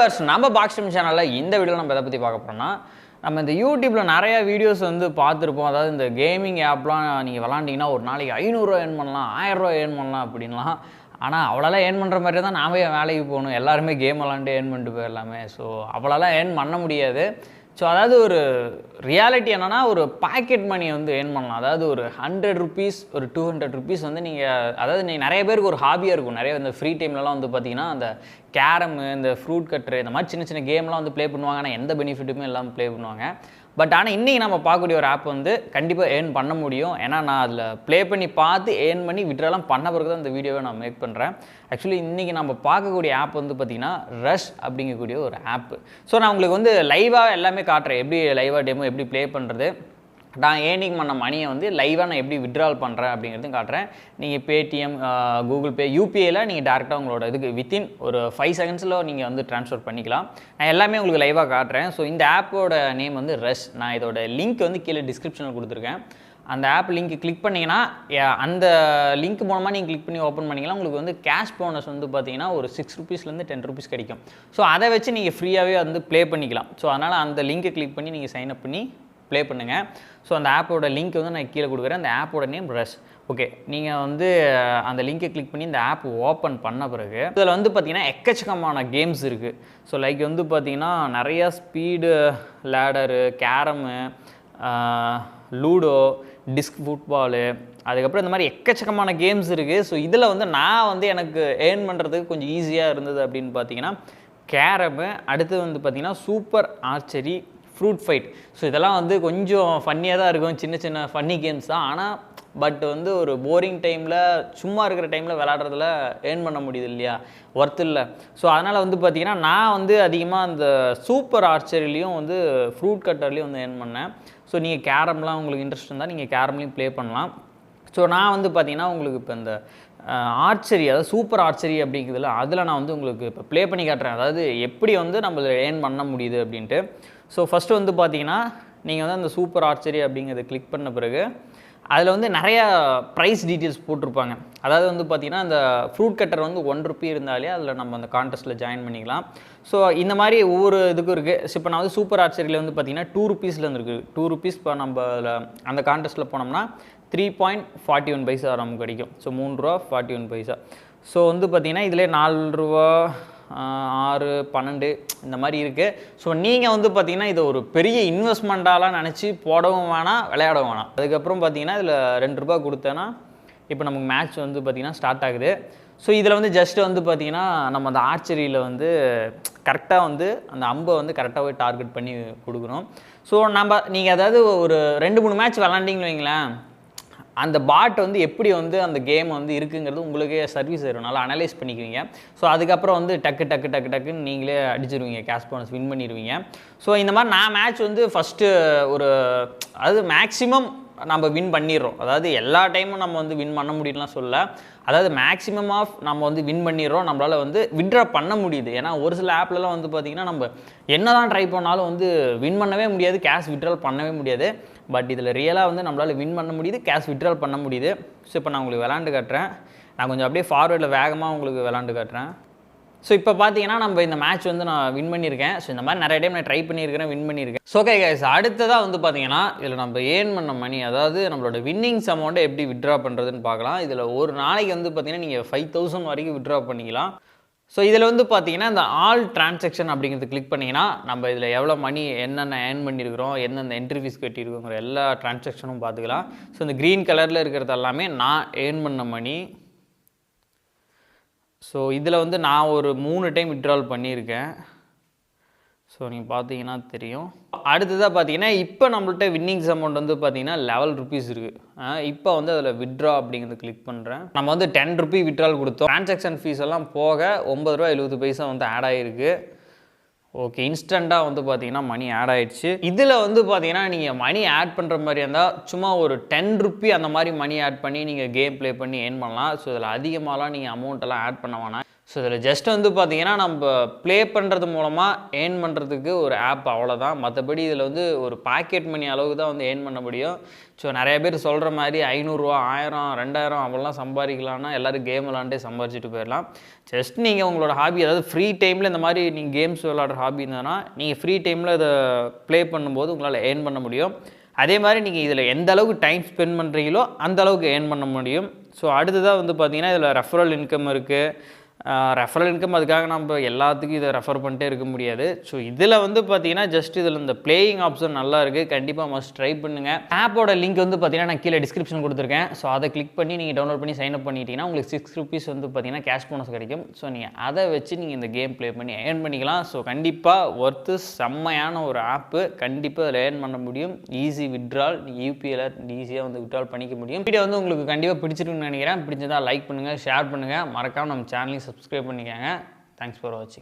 Viewers, நம்ம பாக்ஸ்டம் சேனலில் இந்த வீடியோவில் நம்ம எதை பற்றி பார்க்க போகிறோம்னா, நம்ம இந்த யூடியூப்பில் நிறைய வீடியோஸ் வந்து பார்த்துருப்போம். அதாவது இந்த கேமிங் ஆப்லாம் நீங்கள் விளாண்டிங்கன்னா ஒரு நாளைக்கு 500 ஏர்ன் பண்ணலாம், 1000 ஏர்ன் பண்ணலாம் அப்படின்லாம். ஆனால் அவ்வளோலாம் ஏர்ன் பண்ணுற மாதிரி தான் நாமே வேலைக்கு போகணும். எல்லாருமே கேம் விளாண்டு ஏர்ன் பண்ணிட்டு போயிடலாமே. ஸோ அவ்வளோலாம் ஏர்ன் பண்ண முடியாது. ஸோ அதாவது ஒரு ரியாலிட்டி என்னென்னா, ஒரு பாக்கெட் மணி வந்து ஏர்ன் பண்ணலாம். அதாவது ஒரு 100 ருபீஸ், ஒரு 200 ருபீஸ் வந்து நீங்கள், அதாவது நீங்கள் நிறைய பேருக்கு ஒரு ஹாபியாக இருக்கும். நிறைய இந்த ஃப்ரீ டைம்லலாம் வந்து பார்த்தீங்கன்னா அந்த கேரமு, இந்த ஃப்ரூட் கட்ரு, இந்த மாதிரி சின்ன சின்ன கேம்லாம் வந்து ப்ளே பண்ணுவாங்க. ஆனால் எந்த பெனிஃபிட்டுமே இல்லாமல் ப்ளே பண்ணுவாங்க. பட் ஆனால் இன்றைக்கி நம்ம பார்க்கக்கூடிய ஒரு ஆப் வந்து கண்டிப்பாக ஏர்ன் பண்ண முடியும். ஏன்னா நான் அதில் ப்ளே பண்ணி பார்த்து ஏர்ன் பண்ணி விட்ரெல்லாம் பண்ண பிறகு தான் இந்த வீடியோவை நான் மேக் பண்ணுறேன். ஆக்சுவலி இன்றைக்கி நம்ம பார்க்கக்கூடிய ஆப் வந்து பார்த்திங்கன்னா ரஷ் அப்படிங்கக்கூடிய ஒரு ஆப்பு. ஸோ நான் உங்களுக்கு வந்து லைவாக எல்லாமே காட்டுறேன். எப்படி லைவாக டெமோ எப்படி ப்ளே பண்ணுறது, நான் ஏர்னிங் பண்ண மணியை வந்து லைவாக நான் எப்படி வித்ட்ரால் பண்ணுறேன் அப்படிங்கிறதையும் காட்டுறேன். நீங்கள் பேடிஎம், கூகுள் பே, யூபிஐயில் நீங்கள் டேரெக்டாக உங்களோட இதுக்கு வித்தின் ஒரு 5 செகண்ட்ஸில் நீங்கள் வந்து ட்ரான்ஸ்ஃபர் பண்ணிக்கலாம். நான் எல்லாமே உங்களுக்கு லைவாக காட்டுறேன். ஸோ இந்த ஆப்போட நேம் வந்து ரஷ். நான் இதோட லிங்க் வந்து கீழே டிஸ்கிரிப்ஷனில் கொடுத்துருக்கேன். அந்த ஆப் லிங்க் கிளிக் பண்ணிங்கன்னா, அந்த லிங்க் மூலமாக நீங்கள் கிளிக் பண்ணி ஓப்பன் பண்ணிங்கன்னா உங்களுக்கு வந்து கேஷ் போனஸ் வந்து பார்த்தீங்கன்னா ஒரு 6 ருபீஸ்லேருந்து 10 ருபீஸ் கிடைக்கும். ஸோ அதை வச்சு நீங்கள் ஃப்ரீயாகவே வந்து ப்ளே பண்ணிக்கலாம். ஸோ அதனால் அந்த லிங்க்கை கிளிக் பண்ணி நீங்கள் சைன் அப் பண்ணி ப்ளே பண்ணுங்கள். ஸோ அந்த ஆப்போட லிங்க் வந்து நான் கீழே கொடுக்குறேன். அந்த ஆப்போட நேம் ரஷ். ஓகே, நீங்கள் வந்து அந்த லிங்கை கிளிக் பண்ணி இந்த ஆப் ஓப்பன் பண்ண பிறகு இதில் வந்து பார்த்திங்கன்னா எக்கச்சக்கமான கேம்ஸ் இருக்குது. ஸோ லைக் வந்து பார்த்திங்கன்னா நிறையா speed ladder, carrom, ludo, disk football, அதுக்கப்புறம் இந்த மாதிரி எக்கச்சக்கமான கேம்ஸ் இருக்குது. ஸோ இதில் வந்து நான் வந்து எனக்கு ஏர்ன் பண்ணுறதுக்கு கொஞ்சம் ஈஸியாக இருந்தது அப்படின்னு பார்த்தீங்கன்னா கேரமு, அடுத்து வந்து பார்த்திங்கன்னா super archery, fruit fight. So இதெல்லாம் வந்து கொஞ்சம் ஃபன்னியாக தான் இருக்கும். சின்ன சின்ன ஃபன்னி கேம்ஸ் தான். ஆனால் பட் வந்து ஒரு போரிங் டைமில், சும்மா இருக்கிற டைமில் விளாட்றதுல ஏர்ன் பண்ண முடியுது இல்லையா, ஒர்த் இல்லை. ஸோ அதனால் வந்து பார்த்திங்கன்னா நான் வந்து அதிகமாக அந்த சூப்பர் ஆர்ச்சரிலையும் வந்து ஃப்ரூட் கட்டர்லேயும் வந்து ஏர்ன் பண்ணேன். ஸோ நீங்கள் கேரம்லாம் உங்களுக்கு இன்ட்ரெஸ்ட் இருந்தால் நீங்கள் கேரம்லேயும் ப்ளே பண்ணலாம். ஸோ நான் வந்து பார்த்திங்கன்னா உங்களுக்கு இப்போ இந்த ஆர்ச்சரி, அதாவது சூப்பர் ஆர்ச்சரி அப்படிங்கிறதுல அதில் நான் வந்து உங்களுக்கு இப்போ ப்ளே பண்ணி காட்டுறேன். அதாவது எப்படி வந்து நம்ம ஏர்ன் பண்ண முடியுது அப்படின்ட்டு. ஸோ ஃபஸ்ட்டு வந்து பார்த்தீங்கன்னா நீங்கள் வந்து அந்த சூப்பர் ஆர்ச்சரி அப்படிங்கிறத கிளிக் பண்ண பிறகு அதில் வந்து நிறையா ப்ரைஸ் டீட்டெயில்ஸ் போட்டிருப்பாங்க. அதாவது வந்து பார்த்திங்கன்னா அந்த ஃப்ரூட் கட்டர் வந்து 1 ருபி இருந்தாலே அதில் நம்ம அந்த கான்டெஸ்ட்டில் ஜாயின் பண்ணிக்கலாம். ஸோ இந்த மாதிரி ஒவ்வொரு இதுக்கும் இருக்குது. ஸோ இப்போ நான் வந்து சூப்பர் ஆர்ச்சரியில் வந்து பார்த்திங்கன்னா 2 ருபீஸ்லேருந்து இருக்குது. 2 ருபீஸ் இப்போ நம்ம அதில் அந்த கான்டெஸ்ட்டில் போனோம்னா 3.41 பைசா நமக்கு கிடைக்கும். ஸோ 3 ரூபா 41 பைசா. ஸோ வந்து பார்த்திங்கன்னா இதிலே 4 ரூபா, 6, 12 இந்த மாதிரி இருக்குது. ஸோ நீங்கள் வந்து பார்த்திங்கன்னா இதை ஒரு பெரிய இன்வெஸ்ட்மெண்ட்டாலாம் நினச்சி போடவும் வேணாம், விளையாடவும் வேணாம். அதுக்கப்புறம் பார்த்திங்கன்னா இதில் 2 ரூபா கொடுத்தேன்னா இப்போ நமக்கு மேட்ச் வந்து பார்த்திங்கன்னா ஸ்டார்ட் ஆகுது. ஸோ இதில் வந்து ஜஸ்ட்டு வந்து பார்த்திங்கன்னா நம்ம அந்த ஆர்ச்சரியில் வந்து கரெக்டாக வந்து அந்த அம்பை வந்து கரெக்டாக போய் டார்கெட் பண்ணி கொடுக்கணும். ஸோ நீங்கள் அதாவது ஒரு 2-3 மேட்ச் விளாண்டிங்கன்னு வைங்களேன், அந்த பாட் வந்து எப்படி வந்து அந்த கேம் வந்து இருக்குங்கிறது உங்களுக்கே சர்வீஸ் ஆயிரும், நல்லா அனலைஸ் பண்ணிக்குவீங்க. ஸோ அதுக்கப்புறம் வந்து டக்குன்னு நீங்களே அடிச்சிருவீங்க, கேஷ் போனஸ் வின் பண்ணிடுவீங்க. ஸோ இந்த மாதிரி நான் மேட்ச் வந்து ஃபஸ்ட்டு ஒரு, அதாவது மேக்ஸிமம் நம்ம வின் பண்ணிடுறோம். அதாவது எல்லா டைமும் நம்ம வந்து வின் பண்ண முடியும்லாம் சொல்ல, அதாவது மேக்ஸிமம் ஆஃப் நம்ம வந்து வின் பண்ணிடுறோம். நம்மளால் வந்து வித்ட்ரா பண்ண முடியுது. ஏன்னா ஒரு சில ஆப்லலாம் வந்து பார்த்திங்கன்னா நம்ம என்ன தான் ட்ரை பண்ணாலும் வந்து வின் பண்ணவே முடியாது, கேஷ் வித்ட்ரால் பண்ணவே முடியாது. பட் இதில் ரியலாக வந்து நம்மளால் வின் பண்ண முடியுது, கேஷ் வித்ட்ரால் பண்ண முடியுது. ஸோ இப்போ நான் உங்களுக்கு விளாண்டு காட்டுறேன். நான் கொஞ்சம் அப்படியே ஃபார்வேர்டில் வேகமாக உங்களுக்கு விளாண்டு காட்டுறேன். ஸோ இப்போ பார்த்தீங்கன்னா நம்ம இந்த மேட்ச் வந்து நான் வின் பண்ணியிருக்கேன். ஸோ இந்த மாதிரி நிறைய டைம் நான் ட்ரை பண்ணியிருக்கிறேன், வின் பண்ணியிருக்கேன். ஸோ ஓகே கைஸ், அடுத்ததாக வந்து பார்த்தீங்கன்னா இதில் நம்ம ஏர்ன் பண்ண மணி, அதாவது நம்மளோட வின்னிங்ஸ் அமௌண்ட்டை எப்படி வித்ட்ரா பண்ணுறதுன்னு பார்க்கலாம். இதில் ஒரு நாளைக்கு வந்து பார்த்தீங்கன்னா நீங்கள் 5000 வரைக்கும் வித்ட்ரா பண்ணிக்கலாம். ஸோ இதில் வந்து பார்த்தீங்கன்னா இந்த ஆல் டிரான்சாக்ஷன் அப்படிங்கிறது கிளிக் பண்ணிங்கன்னா நம்ம இதில் எவ்வளோ மணி, என்னென்ன ஏர்ன் பண்ணியிருக்கிறோம், எந்தெந்த என்ட்ரி ஃபீஸ் கட்டியிருக்கோங்கிற எல்லா டிரான்சாக்ஷனும் பார்த்துக்கலாம். ஸோ இந்த க்ரீன் கலரில் இருக்கிறது எல்லாமே நான் ஏர்ன் பண்ண மணி. ஸோ இதில் வந்து நான் ஒரு 3 டைம் வித்ட்ரால் பண்ணியிருக்கேன். ஸோ நீங்கள் பார்த்தீங்கன்னா தெரியும். அடுத்ததாக பார்த்தீங்கன்னா இப்போ நம்மள்ட்ட வின்னிங்ஸ் அமௌண்ட் வந்து பார்த்தீங்கன்னா 11 ருபீஸ் இருக்குது. இப்போ வந்து அதில் வித்ட்ரா அப்படிங்கிறது கிளிக் பண்ணுறேன். நம்ம வந்து 10 ருபி வித்ட்ரால் கொடுத்தோம். டிரான்சாக்ஷன் ஃபீஸ் எல்லாம் போக 9 ரூபா 70 பைசா வந்து ஆட் ஆகிருக்கு. ஓகே, இன்ஸ்டண்ட்டாக வந்து பார்த்தீங்கன்னா மணி ஆட் ஆகிடுச்சு. இதில் வந்து பார்த்தீங்கன்னா நீங்கள் மணி ஆட் பண்ணுற மாதிரி இருந்தால் சும்மா ஒரு 10 ருபி அந்த மாதிரி மணி ஆட் பண்ணி நீங்கள் கேம் ப்ளே பண்ணி ஏர்ன் பண்ணலாம். ஸோ இதில் அதிகமாகலாம் நீங்கள் அமௌண்ட்டெல்லாம் ஆட் பண்ண வேணாம். ஸோ இதில் ஜஸ்ட் வந்து பார்த்தீங்கன்னா நம்ம ப்ளே பண்ணுறது மூலமாக ஏர்ன் பண்ணுறதுக்கு ஒரு ஆப் அவ்வளோதான். மற்றபடி இதில் வந்து ஒரு பாக்கெட் மணி அளவுக்கு தான் வந்து ஏர்ன் பண்ண முடியும். ஸோ நிறைய பேர் சொல்கிற மாதிரி 500 1000 2000 அப்படிலாம் சம்பாதிக்கலாம்னா எல்லோரும் கேம் விளாண்டே சம்பாரிச்சிட்டு போயிடலாம். ஜஸ்ட் நீங்கள் உங்களோட ஹாபி, அதாவது ஃப்ரீ டைமில் இந்த மாதிரி நீங்கள் கேம்ஸ் விளாட்ற ஹாபி இருந்ததுன்னா நீங்கள் ஃப்ரீ டைமில் இதை ப்ளே பண்ணும்போது உங்களால் ஏர்ன் பண்ண முடியும். அதே மாதிரி நீங்கள் இதில் எந்த அளவுக்கு டைம் ஸ்பெண்ட் பண்ணுறீங்களோ அந்த அளவுக்கு ஏர்ன் பண்ண முடியும். ஸோ அடுத்ததாக வந்து பார்த்தீங்கன்னா இதில் ரெஃபரல் இன்கம் இருக்குது. ரெஃபரல் இன்கம் அதுக்காக நம்ம எல்லாத்துக்கும் இதை ரெஃபர் பண்ணிட்டே இருக்க முடியாது. ஸோ இதில் வந்து பார்த்தீங்கன்னா ஜஸ்ட் இதில் இந்த பிளேயிங் ஆப்ஷன் நல்லா இருக்குது. கண்டிப்பாக மஸ்ட் ட்ரை பண்ணுங்கள். ஆப்போட லிங்க் வந்து பார்த்தீங்கன்னா நான் கீழே டிஸ்கிரிப்ஷன் கொடுத்துருக்கேன். ஸோ அதை கிளிக் பண்ணி நீங்கள் டவுன்லோட் பண்ணி சைன் அப் பண்ணிட்டீங்கன்னா உங்களுக்கு ₹6 வந்து பார்த்தீங்கன்னா கேஷ் போனஸ் கிடைக்கும். ஸோ நீங்கள் அதை வச்சு நீங்கள் இந்த கேம் ப்ளே பண்ணி ஏர்ன் பண்ணிக்கலாம். ஸோ கண்டிப்பாக ஒர்த்து செம்மையான ஒரு ஆப்பு. கண்டிப்பாக அதில் ஏர்ன் பண்ண முடியும். ஈஸி விட்ரால், நீங்கள் யூபிஐயில் ஈஸியாக வந்து விட்ரால் பண்ணிக்க முடியும். வீடியோ வந்து உங்களுக்கு கண்டிப்பாக பிடிச்சிருக்குன்னு நினைக்கிறேன். பிடிச்சதா லைக் பண்ணுங்கள், ஷேர் பண்ணுங்கள், மறக்காமல் நம்ம சேனலையும் சப்ஸ்கிரைப் பண்ணிக்கோங்க. தேங்க்ஸ் ஃபார் வாட்சிங்.